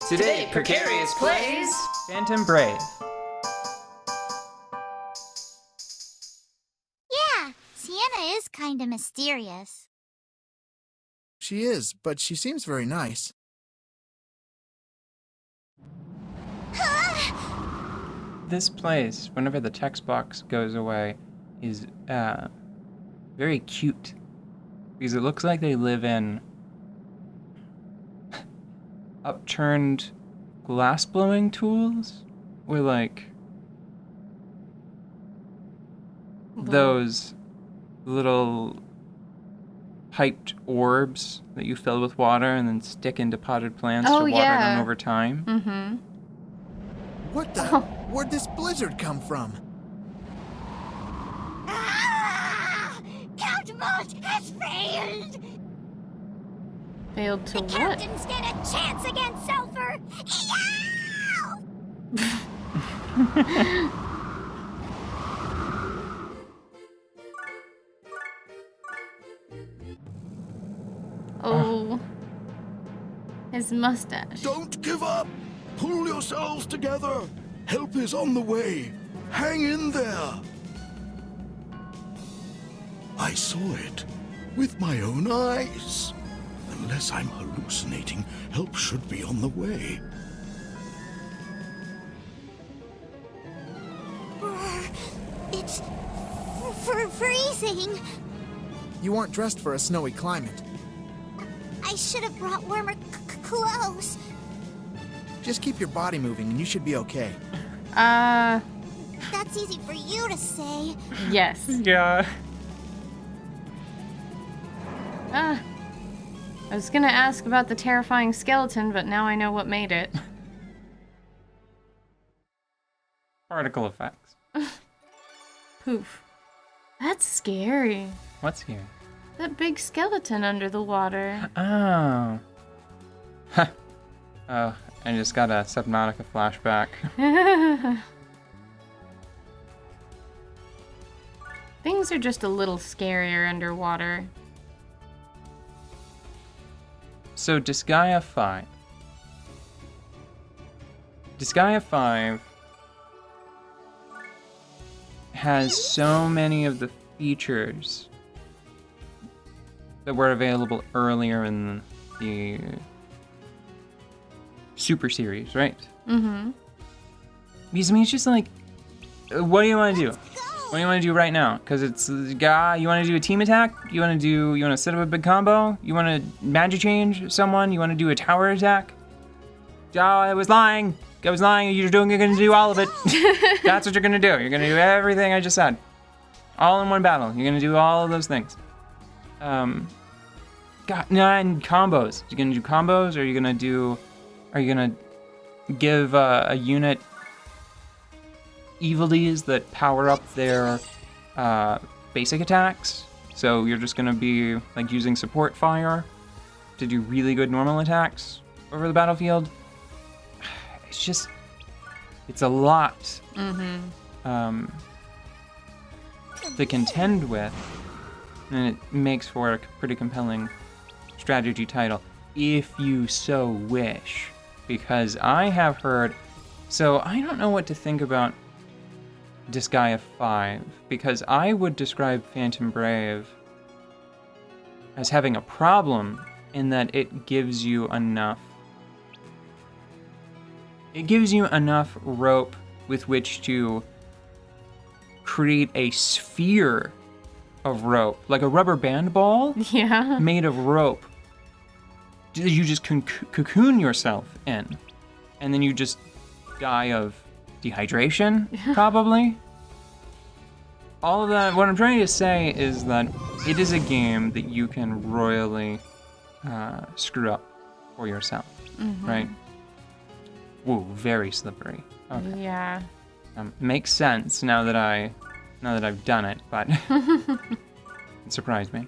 Today, Precarious plays Phantom Brave. Yeah, Sienna is kinda mysterious. She is, but she seems very nice. This place, whenever the text box goes away, is very cute. Because it looks like they live in upturned glass blowing tools with like those little piped orbs that you fill with water and then stick into potted plants to water them over time. Mm-hmm. What the? Where'd this blizzard come from? Ah! Count Mott has failed! Failed to The what? captain's get a chance against Sulfur! Yow! Oh. His mustache. Don't give up! Pull yourselves together! Help is on the way! Hang in there! I saw it with my own eyes. Unless I'm hallucinating, help should be on the way. It's freezing. You aren't dressed for a snowy climate. I should have brought warmer clothes. Just keep your body moving and you should be okay. That's easy for you to say. Yes. Yeah. I was gonna ask about the terrifying skeleton, but now I know what made it. Particle effects. Poof. That's scary. What's here? That big skeleton under the water. Oh. Huh. Oh, I just got a Subnautica flashback. Things are just a little scarier underwater. So, Disgaea 5. Disgaea 5 has so many of the features that were available earlier in the Super Series, right? Mm-hmm. Because, I mean, it's just like, what do you want to do? What do you want to do right now? Because it's guy. You want to do a team attack? You want to set up a big combo? You want to magic change someone? You want to do a tower attack? Oh, I was lying. You're going to do all of it. That's what you're going to do. You're going to do everything I just said. All in one battle. You're going to do all of those things. And combos. You're going to do combos, or are you going to give a unit evilies that power up their basic attacks? So you're just going to be like using support fire to do really good normal attacks over the battlefield. It's a lot to contend with, and it makes for a pretty compelling strategy title, if you so wish. Because I have heard, so I don't know what to think about Disgaea 5, because I would describe Phantom Brave as having a problem in that it gives you enough rope with which to create a sphere of rope, like a rubber band ball made of rope. You just cocoon yourself in, and then you just die of dehydration, probably. All of that, what I'm trying to say is that it is a game that you can royally screw up for yourself, right? Whoa, very slippery. Okay. Yeah. Makes sense now that I've done it, but it surprised me.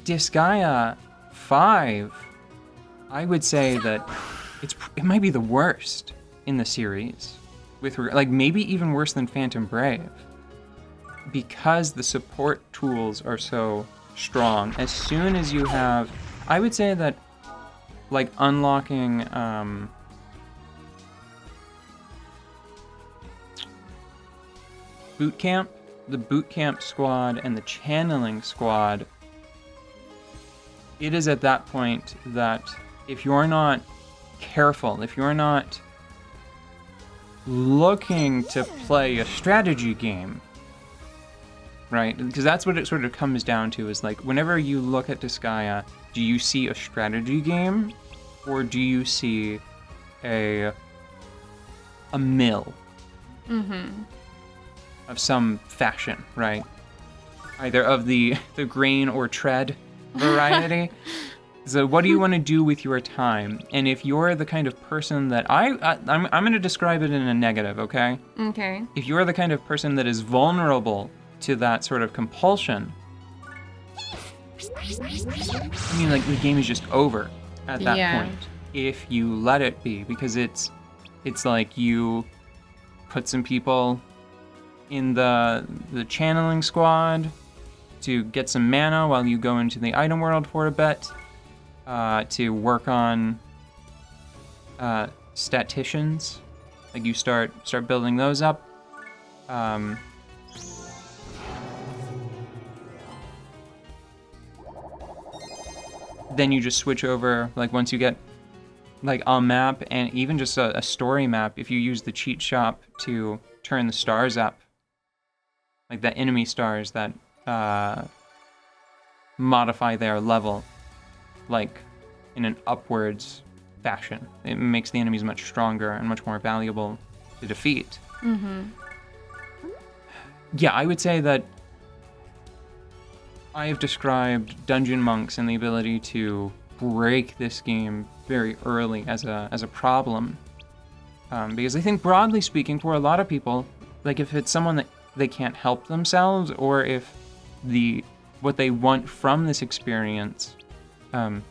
Disgaea 5, I would say that it might be the worst in the series, maybe even worse than Phantom Brave, because the support tools are so strong. As soon as you have, I would say that like unlocking boot camp, the boot camp squad and the channeling squad, it is at that point that if you're not careful, if you're not looking to play a strategy game, right? Because that's what it sort of comes down to, is like whenever you look at Disgaea, do you see a strategy game or do you see a mill of some fashion, right? Either of the grain or tread variety. So what do you want to do with your time? And if you're the kind of person that I'm going to describe it in a negative, okay? Okay. If you're the kind of person that is vulnerable to that sort of compulsion, I mean, like, the game is just over at that point if you let it be, because it's like you put some people in the channeling squad to get some mana while you go into the item world for a bit, to work on statisticians. Like, you start building those up. Then you just switch over, like, once you get like a map and even just a story map, if you use the cheat shop to turn the stars up, like the enemy stars that modify their level, like in an upwards fashion. It makes the enemies much stronger and much more valuable to defeat. Yeah, I would say that I have described Dungeon Monks and the ability to break this game very early as a problem. Because I think, broadly speaking, for a lot of people, like, if it's someone that they can't help themselves, or if what they want from this experience, I've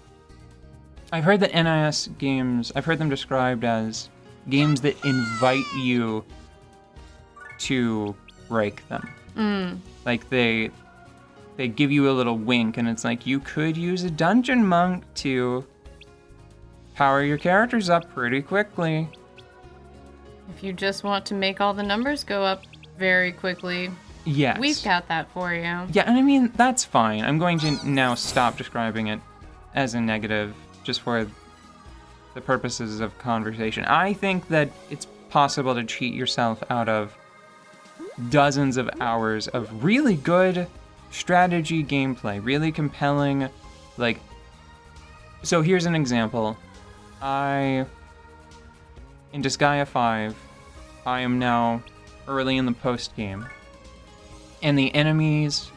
heard that NIS games, I've heard them described as games that invite you to break them. Like, they give you a little wink, and it's like, you could use a dungeon monk to power your characters up pretty quickly. If you just want to make all the numbers go up very quickly, yes, we've got that for you. Yeah, and I mean, that's fine. I'm going to now stop describing it as a negative, just for the purposes of conversation. I think that it's possible to cheat yourself out of dozens of hours of really good strategy gameplay, really compelling, like, so here's an example. In Disgaea 5, I am now early in the post-game, and the enemies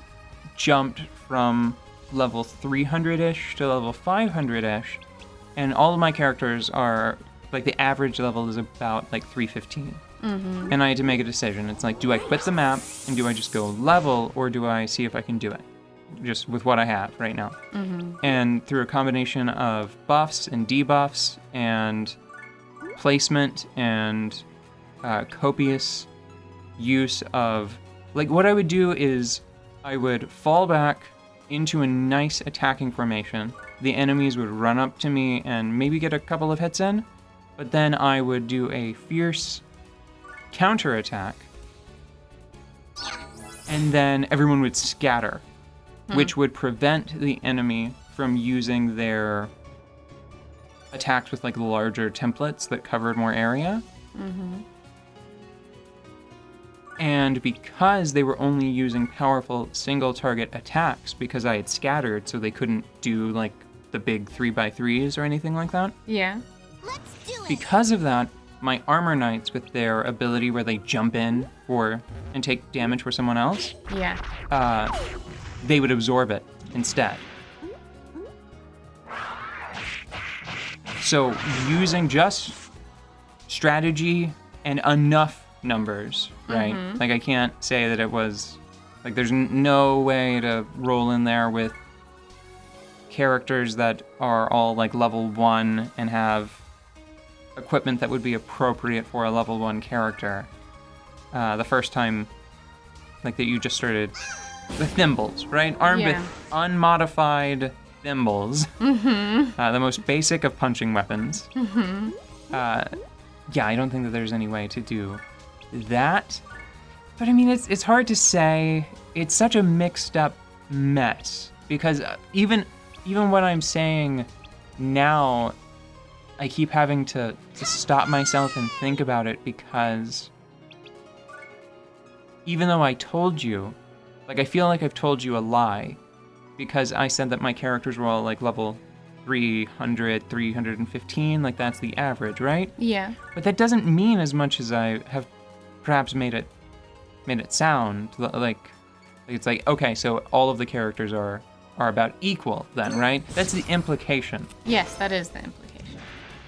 jumped from level 300-ish to level 500-ish, and all of my characters are, like, the average level is about, like, 315. And I had to make a decision. It's like, do I quit the map and do I just go level, or do I see if I can do it just with what I have right now? And through a combination of buffs and debuffs and placement and copious use of, like, what I would do is I would fall back into a nice attacking formation. The enemies would run up to me and maybe get a couple of hits in, but then I would do a fierce counterattack, and then everyone would scatter, which would prevent the enemy from using their attacks with, like, larger templates that covered more area. And because they were only using powerful single target attacks, because I had scattered, so they couldn't do, like, the big 3x3s or anything like that. Let's do it. Because of that, my armor knights, with their ability where they jump in and take damage for someone else, they would absorb it instead. So using just strategy and enough numbers, right? Like, I can't say that it was, like, there's no way to roll in there with characters that are all, like, level 1 and have equipment that would be appropriate for a level 1 character. The first time, like, that you just started the thimbles, right? Armed with unmodified thimbles. The most basic of punching weapons. Yeah, I don't think that there's any way to do that. But I mean, it's hard to say. It's such a mixed up mess because even what I'm saying now, I keep having to stop myself and think about it because even though I told you, like I feel like I've told you a lie because I said that my characters were all like level 300, 315, like that's the average, right? Yeah. But that doesn't mean as much as I have perhaps made it sound like it's like, okay, so all of the characters are about equal then, right? That's the implication. Yes, that is the implication.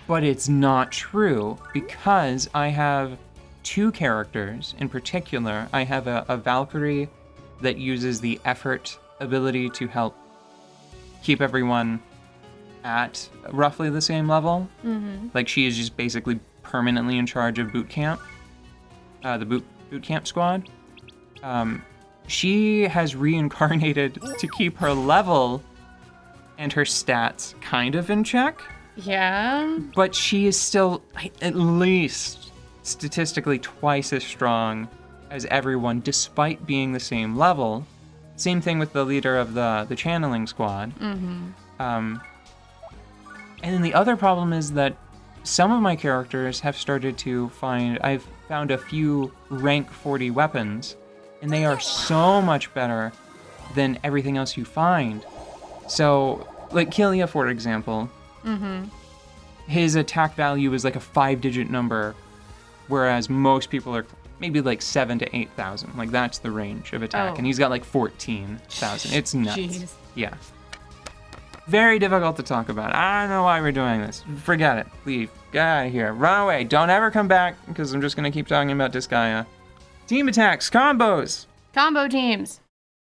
But it's not true because I have two characters in particular. I have a Valkyrie that uses the effort ability to help keep everyone at roughly the same level. Like she is just basically permanently in charge of boot camp, the boot camp squad. She has reincarnated to keep her level and her stats kind of in check. Yeah. But she is still at least statistically twice as strong as everyone, despite being the same level. Same thing with the leader of the channeling squad. And then the other problem is that some of my characters have started to I've found a few rank 40 weapons, and they are so much better than everything else you find. So, like Killia, for example, his attack value is like a 5-digit number, whereas most people are maybe like 7,000 to 8,000. Like that's the range of attack, and he's got like 14,000. It's nuts. Jeez. Yeah. Very difficult to talk about. I don't know why we're doing this. Forget it. Leave. Get out of here. Run away. Don't ever come back, because I'm just going to keep talking about Disgaea. Team attacks. Combos. Combo teams.